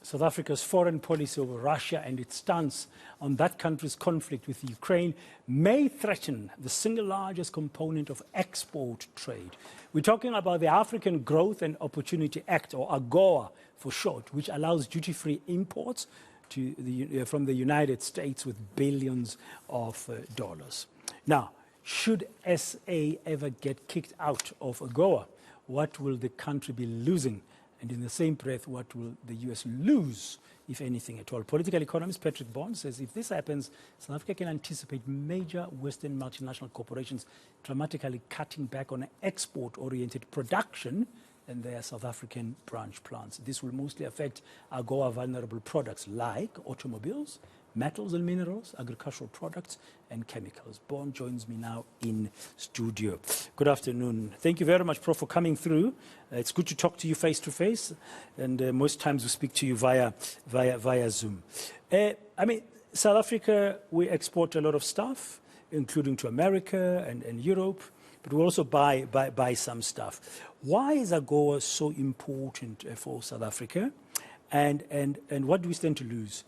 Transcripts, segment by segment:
South Africa's foreign policy over Russia and its stance on that country's conflict with Ukraine may threaten the single largest component of export trade. We're talking about the African Growth and Opportunity Act, or AGOA for short, which allows duty-free imports from the United States with billions of dollars. Now, should SA ever get kicked out of AGOA, what will the country be losing? And in the same breath, what will the US lose, if anything at all? Political economist Patrick Bond says if this happens, South Africa can anticipate major Western multinational corporations dramatically cutting back on export-oriented production and their South African branch plants. This will mostly affect AGOA vulnerable products like automobiles, metals and minerals, agricultural products, and chemicals. Bond joins me now in studio. Good afternoon. Thank you very much, Prof, for coming through. It's good to talk to you face to face, and most times we speak to you via Zoom. I mean, South Africa, we export a lot of stuff, including to America and Europe, but we also buy some stuff. Why is AGOA so important for South Africa? And what do we stand to lose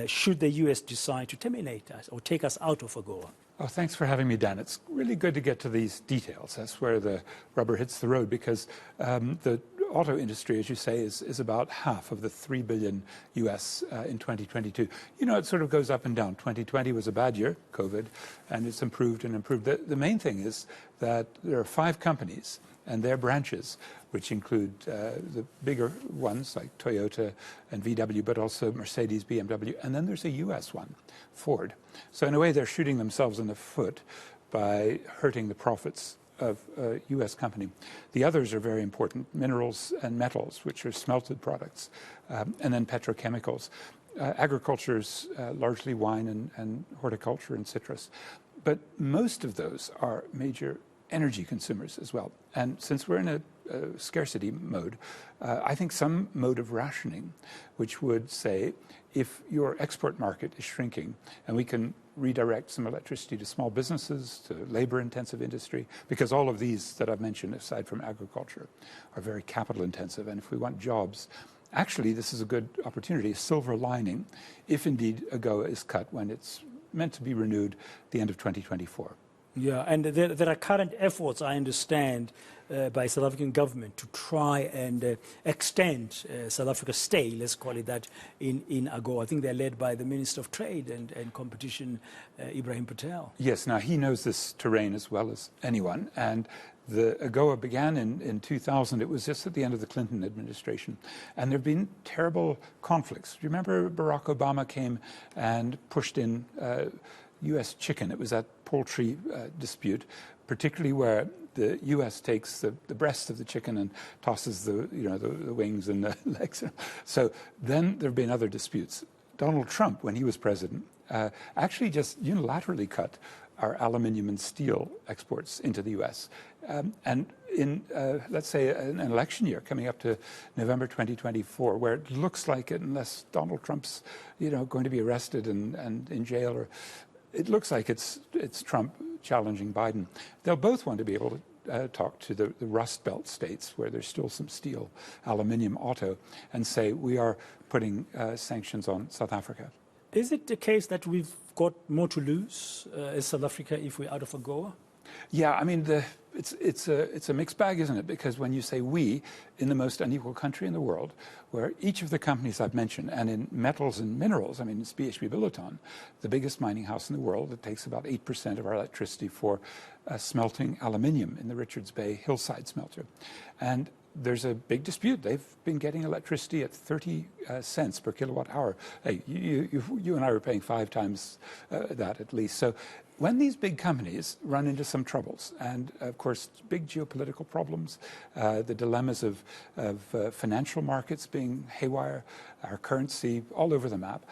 should the US decide to terminate us or take us out of AGOA? Oh, thanks for having me, Dan. It's really good to get to these details. That's where the rubber hits the road, because the auto industry, as you say, is about half of the $3 billion US in 2022. You know, it sort of goes up and down. 2020 was a bad year, COVID, and it's improved and improved. The main thing is that there are 5 companies and their branches, which include the bigger ones like Toyota and VW, but also Mercedes, BMW, and then there's a US one, Ford. So in a way, they're shooting themselves in the foot by hurting the profits of a US company. The others are very important: minerals and metals, which are smelted products, and then petrochemicals. Agriculture is largely wine and horticulture and citrus. But most of those are major energy consumers as well. And since we're in a scarcity mode, I think some mode of rationing, which would say, if your export market is shrinking and we can redirect some electricity to small businesses, to labor-intensive industry, because all of these that I've mentioned, aside from agriculture, are very capital-intensive, and if we want jobs, actually this is a good opportunity, a silver lining, if indeed AGOA is cut when it's meant to be renewed at the end of 2024. Yeah, and there are current efforts, I understand, by South African government to try and extend South Africa's stay, let's call it that, in AGOA. I think they're led by the Minister of Trade and Competition, Ibrahim Patel. Yes, now he knows this terrain as well as anyone, and the AGOA began in 2000. It was just at the end of the Clinton administration, and there have been terrible conflicts. Do you remember Barack Obama came and pushed in U.S. chicken? It was that poultry dispute, particularly where the U.S. takes the breast of the chicken and tosses the wings and the legs. So then there have been other disputes. Donald Trump, when he was president, actually just unilaterally cut our aluminium and steel exports into the U.S. And in, let's say, an election year coming up to November 2024, where it looks like, unless Donald Trump's going to be arrested and in jail, or it looks like it's Trump challenging Biden, they'll both want to be able to talk to the Rust Belt states where there's still some steel, aluminium, auto, and say, we are putting sanctions on South Africa. Is it the case that we've got more to lose as South Africa if we're out of AGOA? Yeah, I mean, it's a mixed bag, isn't it? Because when you say we, in the most unequal country in the world, where each of the companies I've mentioned, and in metals and minerals, I mean, it's BHP Billiton, the biggest mining house in the world. It takes about 8% of our electricity for smelting aluminium in the Richards Bay Hillside smelter. And there's a big dispute. They've been getting electricity at 30 cents per kilowatt hour. Hey, you and I were paying 5 times that at least. So when these big companies run into some troubles, and of course big geopolitical problems, the dilemmas of financial markets being haywire, our currency all over the map,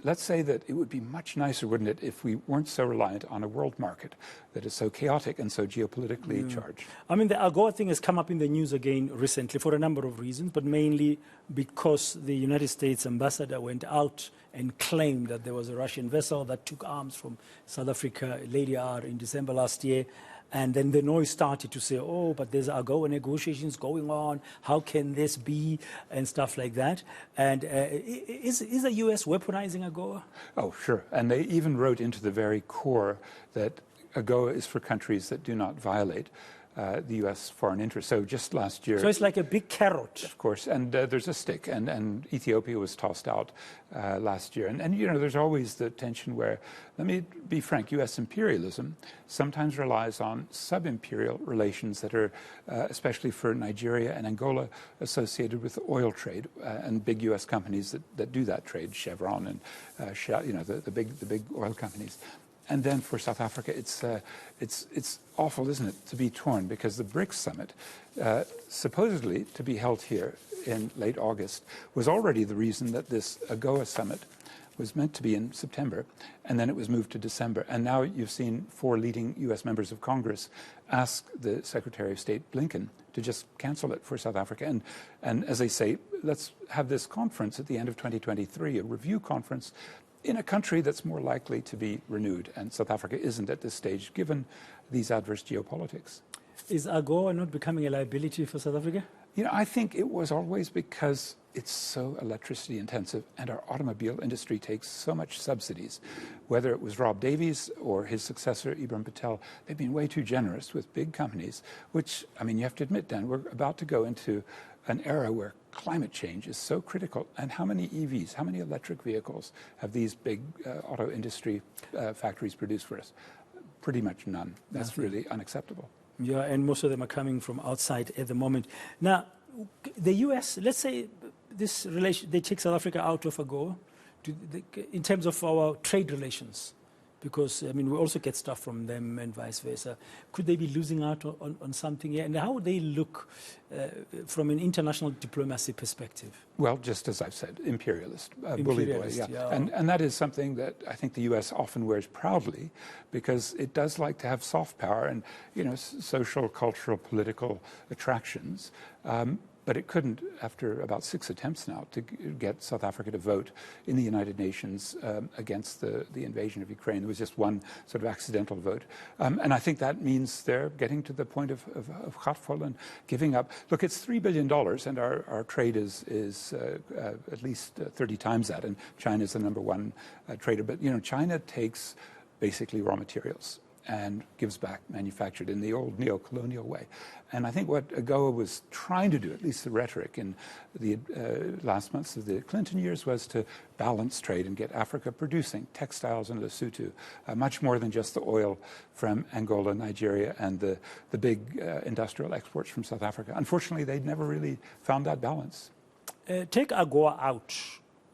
let's say that it would be much nicer, wouldn't it, if we weren't so reliant on a world market that is so chaotic and so geopolitically charged. I mean, the AGOA thing has come up in the news again recently for a number of reasons, but mainly because the United States ambassador went out and claimed that there was a Russian vessel that took arms from South Africa, Lady R, in December last year. And then the noise started to say, oh, but there's AGOA negotiations going on. How can this be? And stuff like that. And is the U.S. weaponizing AGOA? Oh, sure. And they even wrote into the very core that AGOA is for countries that do not violate the U.S. foreign interest. So just last year... So it's like a big carrot. Of course, and there's a stick, and Ethiopia was tossed out last year. And, you know, there's always the tension where, let me be frank, U.S. imperialism sometimes relies on sub-imperial relations that are, especially for Nigeria and Angola, associated with oil trade and big U.S. companies that do that trade, Chevron and, you know, the big oil companies. And then for South Africa, it's awful, isn't it, to be torn, because the BRICS summit, supposedly to be held here in late August, was already the reason that this AGOA summit was meant to be in September, and then it was moved to December. And now you've seen 4 leading U.S. members of Congress ask the Secretary of State Blinken to just cancel it for South Africa. And as they say, let's have this conference at the end of 2023, a review conference, in a country that's more likely to be renewed. And South Africa isn't at this stage, given these adverse geopolitics. Is AGOA not becoming a liability for South Africa? You know, I think it was always because it's so electricity intensive and our automobile industry takes so much subsidies. Whether it was Rob Davies or his successor, Ibrahim Patel, they've been way too generous with big companies, which, I mean, you have to admit, Dan, we're about to go into an era where climate change is so critical. And how many EVs, how many electric vehicles have these big auto industry factories produced for us? Pretty much none. That's really unacceptable. Yeah, and most of them are coming from outside at the moment. Now, the U.S., let's say this relation, they take South Africa out of AGOA in terms of our trade relations, because, I mean, we also get stuff from them and vice versa. Could they be losing out on something here? And how would they look from an international diplomacy perspective? Well, just as I've said, imperialist, bully boy. Yeah. And that is something that I think the U.S. often wears proudly, because it does like to have soft power and, you know, social, cultural, political attractions. But it couldn't, after about 6 attempts now, to get South Africa to vote in the United Nations against the invasion of Ukraine. There was just one sort of accidental vote. And I think that means they're getting to the point of gatful and giving up. Look, it's $3 billion, and our trade is at least 30 times that, and China's the #1 trader. But, you know, China takes basically raw materials and gives back manufactured in the old neo-colonial way. And I think what AGOA was trying to do, at least the rhetoric in the last months of the Clinton years, was to balance trade and get Africa producing textiles and Lesotho, much more than just the oil from Angola, Nigeria, and the big industrial exports from South Africa. Unfortunately, they'd never really found that balance. Take AGOA out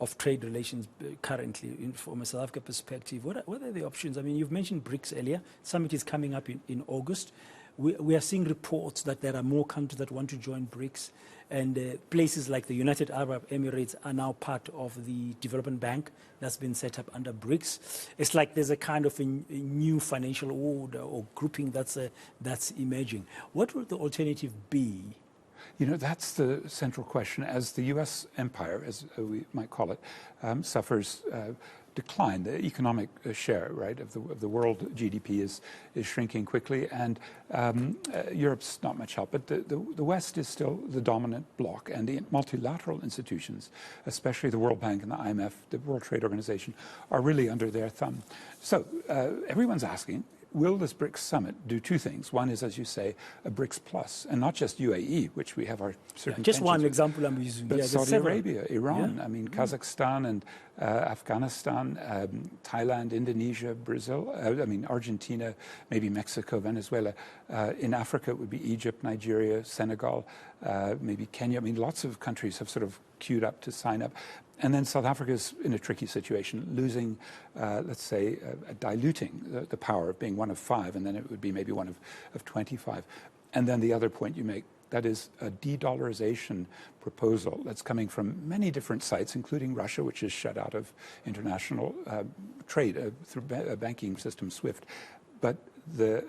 of trade relations currently, from a South Africa perspective. What are the options? I mean, you've mentioned BRICS earlier. Summit is coming up in August. We are seeing reports that there are more countries that want to join BRICS, and places like the United Arab Emirates are now part of the development bank that's been set up under BRICS. It's like there's a kind of a new financial order or grouping that's emerging. What would the alternative be? You know, that's the central question. As the U.S. empire, as we might call it, suffers decline, the economic share, right, of the world GDP is shrinking quickly, and Europe's not much help. But the West is still the dominant bloc, and the multilateral institutions, especially the World Bank and the IMF, the World Trade Organization, are really under their thumb. So everyone's asking, will this BRICS summit do 2 things? One is, as you say, a BRICS plus, and not just UAE, which we have our certain just one with, example I'm using. but Saudi Arabia, Iran, Yeah. I mean, Kazakhstan and Afghanistan, Thailand, Indonesia, Brazil, I mean, Argentina, maybe Mexico, Venezuela. In Africa, it would be Egypt, Nigeria, Senegal, maybe Kenya. I mean, lots of countries have sort of queued up to sign up. And then South Africa's in a tricky situation, losing, let's say, diluting the power of being one of 5, and then it would be maybe one of 25. And then the other point you make, that is a de-dollarization proposal that's coming from many different sites, including Russia, which is shut out of international trade through a banking system, SWIFT. But the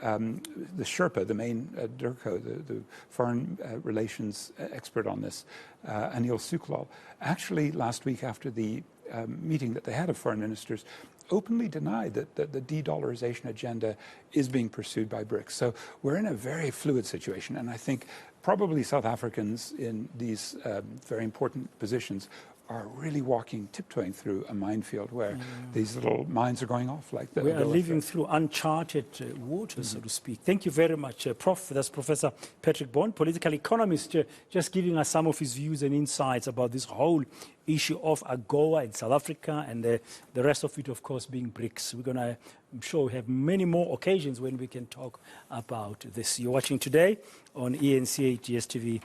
Sherpa, the main DIRCO, the foreign relations expert on this, Anil Suklal, actually last week after the meeting that they had of foreign ministers, openly denied that the de-dollarization agenda is being pursued by BRICS. So we're in a very fluid situation, and I think probably South Africans in these very important positions are really tiptoeing through a minefield where these little mines are going off like that. We are living through uncharted waters, so to speak. Thank you very much, Prof. That's Professor Patrick Bond, political economist, just giving us some of his views and insights about this whole issue of AGOA in South Africa and the rest of it, of course, being BRICS. We're going to, I'm sure, we have many more occasions when we can talk about this. You're watching Today on eNCA GSTV.